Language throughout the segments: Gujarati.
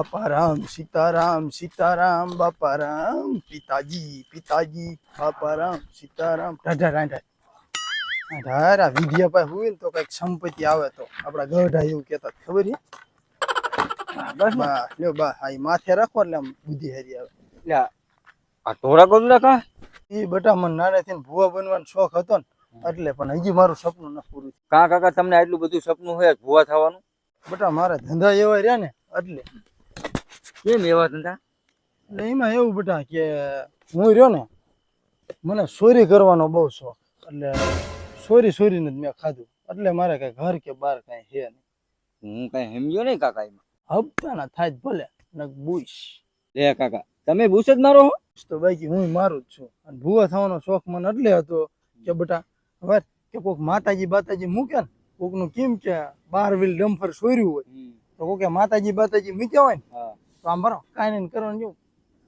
બાપા રામ સીતારામ બાપા રામ પિતાજી બાપા રામ સીતારામ ઢાઢા વિધિયા પાસે હોય ને તો કઈક સંપત્તિ આવે તો આપડા ગઢા એવું કેતા ખબર છે બસ લ્યો બા હા માથે રાખો એટલે આમ બુદ્ધિ હારી આવે એટલે આ ઢોરા ગોદડા કા એ બટા મને નાનેથી ભૂવા બનવાનો શોખ હતો ને એટલે પણ હજી મારું સપનું ન પૂરું કા કાકા તમને આટલું બધું સપનું હોય ભૂવા થવાનું બટા મારા ધંધા એવા રહ્યા ને એટલે કેમ એવા ધંધા એટલે એમાં એવું બટા કે હું રહ્યો ને મને ચોરી કરવાનો બહુ શોખ એટલે ચોરીને જ મેં ખાધું એટલે મારે કઈ ઘર કે બાર કઈ છે નહીં હું કઈ સમજ્યો નહીં કાકા એમાં હપ્તાના થાય જ ભલે ને બુશ લે કાકા તમે બુસ જ મારો હો તો બાકી હું મારું જ છું અને ભૂવા થવાનો શોખ મને એટલે હતો કે બટા હવે કે કોઈક માતાજી મૂકે ને કોકનું કેમ કે 12 વ્હીલ ડમ્ફર સોર્યું હોય તો કોકે માતાજી મૂક્યા હોય ને તો આમ બરો કાંઈ નહીં કરવાનું જેવું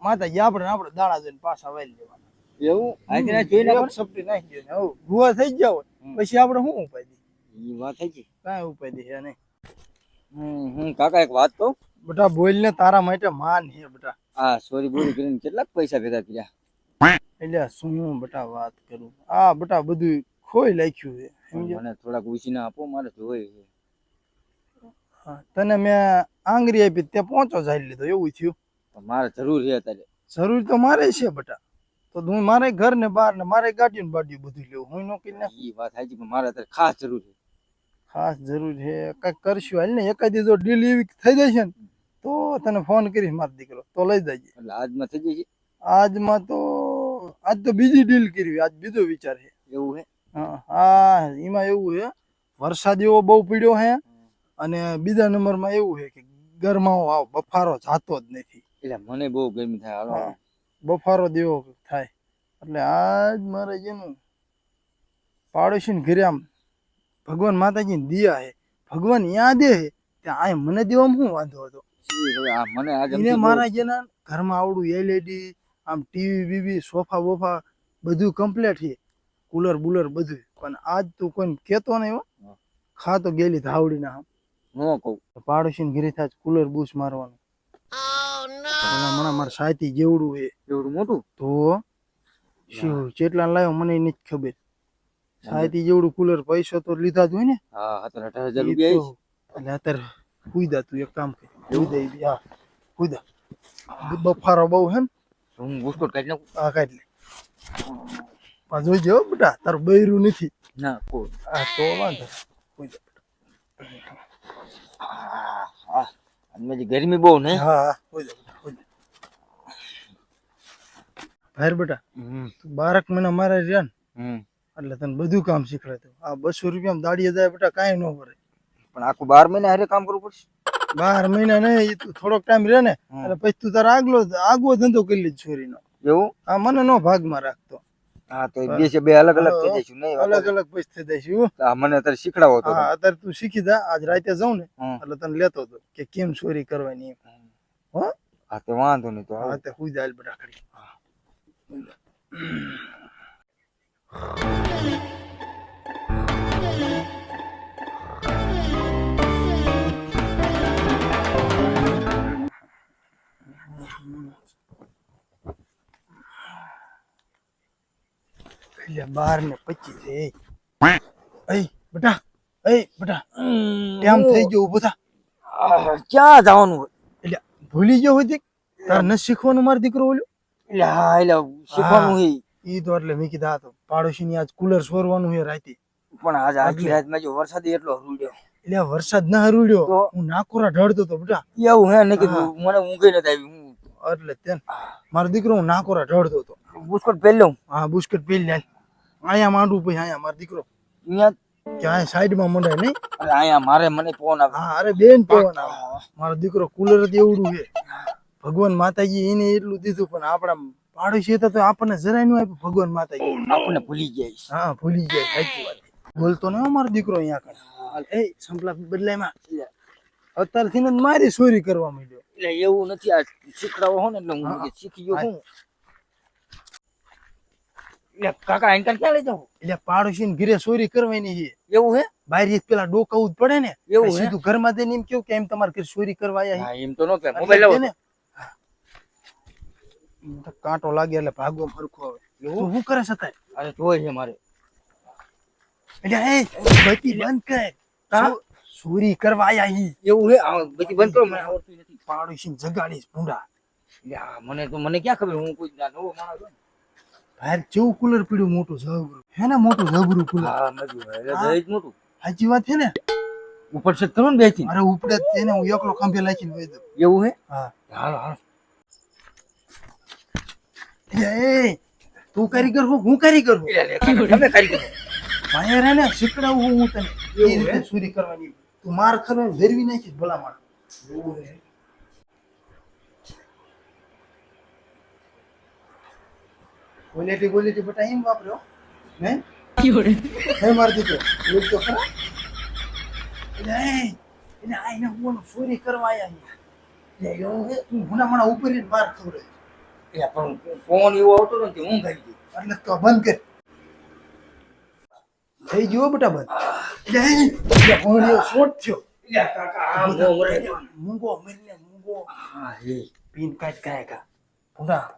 માતાજી આપણે દાણા દઈને પાછા વાળી લેવાના એવું આજના જોઈને સપટી નાખી દે હવે ભૂવા થઈ ગયા હોય પછી આપણે શું ઉપાય દે ઈ વાત થઈ ગઈ કાંઈ ઉપાય દે નહીં હું કાકા એક વાત કહું બટા બોલ ને તારા માટે માન છે બટા આ સોરી બોરી કરીને કેટલાક પૈસા ભેગા કર્યા એટલે શું બટા વાત કરું આ બટા બધું ખોઈ નાખ્યું છે સમજ્યો મને થોડાક ઉછીના આપો મારે જોઈએ છે તને મેં આંગળી આપી તે પહોંચો જાય લીધો એવું થયું મારે જરૂર છે અત્યારે જરૂર તો મારે છે બટા તો હું મારે ઘર ને બહાર ને મારે ગાડીયું ને બાડીયું બધું લેવું હું નોકરી ના ઈ વાત સાચી પણ મારે અત્યારે ખાસ જરૂર છે ખાસ જરૂર છે કઈક કરશું હાલ ને એકાદી જો ડીલ એવી થઈ જશે ને તો તને ફોન કરીશ મારો દીકરો તો લઈ જજે એટલે આજમાં થઈ જશે આજમાં તો આજ તો બીજી ડીલ કરવી આજ બીજો વિચાર છે એવું હે હા એમાં એવું છે વરસાદ એવો બહુ પડ્યો છે અને બીજા નંબરમાં એવું છે કે ગરમાવો આવ બફારો જાતો જ નથી એટલે મને બહુ ગરમી થાય હાલો બફારો દેવો થાય એટલે આજ મારે જેનું પાડોશી ને ઘરે આમ ભગવાન માતાજી ને દિયા હે ભગવાન યાદ હે ત્યાં આ મને દેવામાં શું વાંધો હતો મને આજે એને મારા જેના ઘરમાં આવડું એલઈડી આમ ટીવી બીવી સોફા બોફા બધું કમ્પ્લીટ છે કુલર બુલર બધું પણ આજ તું કોઈ કેતો નહીં હો ખા તો ગયેલી ધાવડી ના ન કહું પાડોશી ને ઘરે થાય કુલર બૂસ મારવાનું મને મારા સાથી જેવડું હે એવડું મોટું તો શું કેટલા લાવ્યો મને નથી ખબર સાથી જેવડું કુલર પૈસો તો લીધા જ હોય ને હા 18,000 રૂપિયા એટલે અત્યારે કુદા તું એક કામ કર કુદા હા કુદા બફારો બહુ હે ને હું બુસ્કોટ કાઢી નાખું હા કાઢ લે પણ જોઈજો બેટા તારું બૈરું નથી ના કોઈ હા તો વાંધો કુદા મેં ગરમી બહુ ને હા કુદા ભાઈ બેટા 12 મહિના મારે રહ્યા ને એટલે તને બધું કામ શીખવાડતું આ 200 રૂપિયામાં દાડીએ જાય બેટા કાંઈ ન ભરે પણ આખું 12 મહિના હારે કામ કરવું પડશે 12 મહિના નહીં તું થોડોક ટાઈમ રહે ને એટલે પછી તું તારા આગવો ધંધો કરી લીધ છોરીનો એવું આ મને નો ભાગમાં રાખતો હા તો બે અલગ અલગ થઈ જઈશું નહીં અલગ પછી થઈ જઈશું હા મને અત્યારે શીખડાવો તો હા અત્યારે તું શીખી જા આજ રાતે જાઉં ને એટલે તને લેતો હતો કે કેમ ચોરી કરવાની હો હા તો વાંધો નહીં તો હા તે હુઈ જાય બેટા ખડી એટલે 12 ને 25 બેટા કેમ થઈ ગયો ઉભો થા ક્યાં જવાનું એટલે ભૂલી ગયો હોય તાર ન શીખવાનું મારો દીકરો ઓલ્યો એટલે હા એટલે શીખવાનું હે ઈ તો એટલે મેં કીધા તો પાડોશી ની આજ કુલર સોરવાનું હે રાતે પણ આજ આખી રાતમાં જો વરસાદ એટલો હરુડ્યો એટલે વરસાદ ના હરુડ્યો હું નાકોરા ઢળતો તો બેટા એવું હે ને કીધું મને ઊંઘે નથી આવી હું એટલે તેમ મારો દીકરો હું નાકોરા ઢળતો હતો બુસ્કોટ પહેરી લઉં હા બુસ્કેટ પી લે અહીંયા માંડવું પછી અહીંયા મારો દીકરો અહીંયા ક્યાંય સાઈડમાં મંડાય નહીં અરે અહીંયા મારે મને પવન આવે હા અરે બેન પવન આવે મારો દીકરો કુલર જ એવડું છે ભગવાન માતાજી એને એટલું દીધું પણ આપણા પાડોશી હતા તો આપણને જરાય નું આપ્યું ભગવાન માતાજી આપણને ભૂલી જાય હા ભૂલી જાય સાચી વાત બોલતો ને મારો દીકરો અહીંયા કણ એ સંપલા બદલાયમાં અત્યારથી ને મારી ચોરી કરવા માંડ્યો એટલે એવું નથી આ શીખડાવો હો ને એટલે હું શીખી ગયો હું એટલે કાકા આઈન ક્યાં લઈ જાવ? એટલે પાડોશી ને ઘરે ચોરી કરવાની છે. એવું હે? બહાર એક પેલા ડોકાવું જ પડે ને. એવું હે? સીધું ઘરમાં જઈને એમ કેવું કે એમ તમારે ઘરે ચોરી કરવા આયા હા એમ તો નો કે છે. મોબાઈલ લાવો. એટલે ને, એમ તો કાંટો લાગે એટલે ભાગવા ફરખું આવે. તું શું કરે છે તારે? અરે જોઈ છે મારે. એટલે એ બત્તી બંધ કર. કા? ચોરી કરવા આયા હી. એવું હે? આ બધી બંધ કરો, મને આવડતું નથી. પાડોશી જગાડીશ ભૂંડા. એટલે આ મને ક્યાં ખબર, હું કોઈ નવો માણસ છું ને. બહાર કેવું કુલર પીડ્યું મોટું જબરું હે ને, મોટું જબરું કુલર. હા મજુ એટલે હા. દહેજ મોટું. સાચી વાત છે ને. ઉપર છે કરો ને બેસી. અરે ઉપડે જ તેને હું એકલો ખંભે લાખીને વહી દઉં. એવું હે? હા. હાલો હાલો. એ તું કારીગર હું કારીગર હું. એટલે કાકા તમે ખાલી કરો. માયા રે ને શીખડાવું હું તને એ એવું રીતે હે? ચોરી કરવાની. તું માર ખરો ભેરવી નાખીશ ભલા માર. એવું હે? ક્વોલિટી બટા એમ વાપર્યો હે હે માર દીકરો એવું તો ખરા. એટલે આઈને હું ચોરી કરવા આયા એટલે એવું હે તું ભૂના ઉપર જ માર ખવડે એટલે પણ ફોન એવો આવતો હતો ને કે ઊંઘ આવી ગઈ. એટલે તો બંધ કર. થઈ ગયો બેટા બંધ. એટલે ફોન એવો શોર્ટ થયો. એટલે કાકા આ મોં મરે. મૂંગો મરીને મૂંગો હા હે. પીન કાઢ કાય કા ભૂંડા.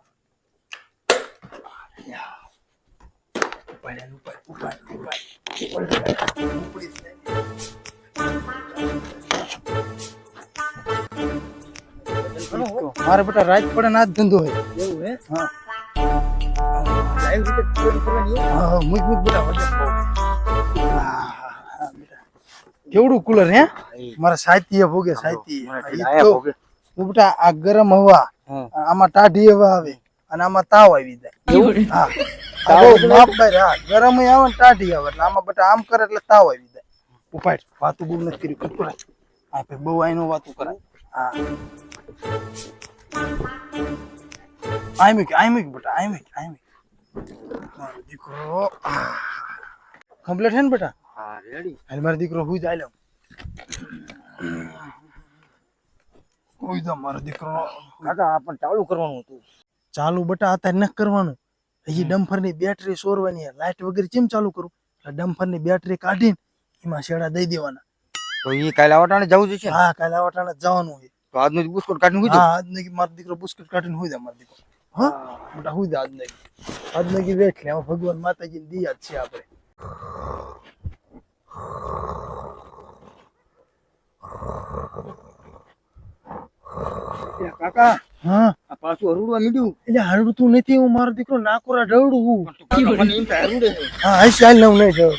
મારે બેટા રાત પડે ના જ ધંધો હોય. એવું હે? હા લાઈવ રીતે ચોરી કરવાની એવું? હા મુજ બેટા વજન બહુ. કેવડું કુલર હે મારા સાહિત્ય ભોગે સાહિત્ય. મને આયા ભોગે. બેટા આ ગરમ હવા હા. આમાં ટાઢી હવા આવે અને આમાં તાવ આવી જાય. એવું? હા તાવ તાવ એટલે? માપ બાર હા ગરમ આવે ને ટાઢી આવે એટલે આમાં બેટા આમ કરે એટલે તાવ આવી જાય. ઉપાડ વાતું બહુ નથી કરી કુકરા. આપે બહુ આઈનો વાતું કરાય. હા આઈ બેટા આઈ મારો દીકરો કમ્પ્લીટ હે ને બેટા. હા રેડી. હાલ મારો દીકરો હુઈ જાય. હુઈ જા મારો દીકરો. કાકા આ પણ ચાલુ કરવાનું હતું. ચાલુ બેટા અત્યારે ન કરવાનું. હજી ડમ્ફરની બેટરી સોરવાની લાઈટ વગેરે કેમ ચાલુ કરું. ડમ્ફરની બેટરી કાઢીને એમાં શેડા દઈ દેવાના. તો એ કાલે આવટાને જવું છે ને? હા કાલે આવટાણે જવાનું છે. તો આજનું જ બુસ્કોટ કાઢીને હુઈ જાઉં? હા આજ નહીં મારો દીકરો બુસ્કટ કાઢીને હુઈ જા મારો દીકરો. હા બેટા હુઈ જા આજ નહીં વેઠ લે ભગવાન માતાજીની દિયા જ છે આપણે. કાકા હા આ પાછું હરુડવા મીડ્યું. એટલે હરડતું નથી હું મારો દીકરો નાકોરા ડવડું હું. કાકા મને એમ થાય હરુડે છે. હા હાલ ચાલ ને હું નહીં જાઉં.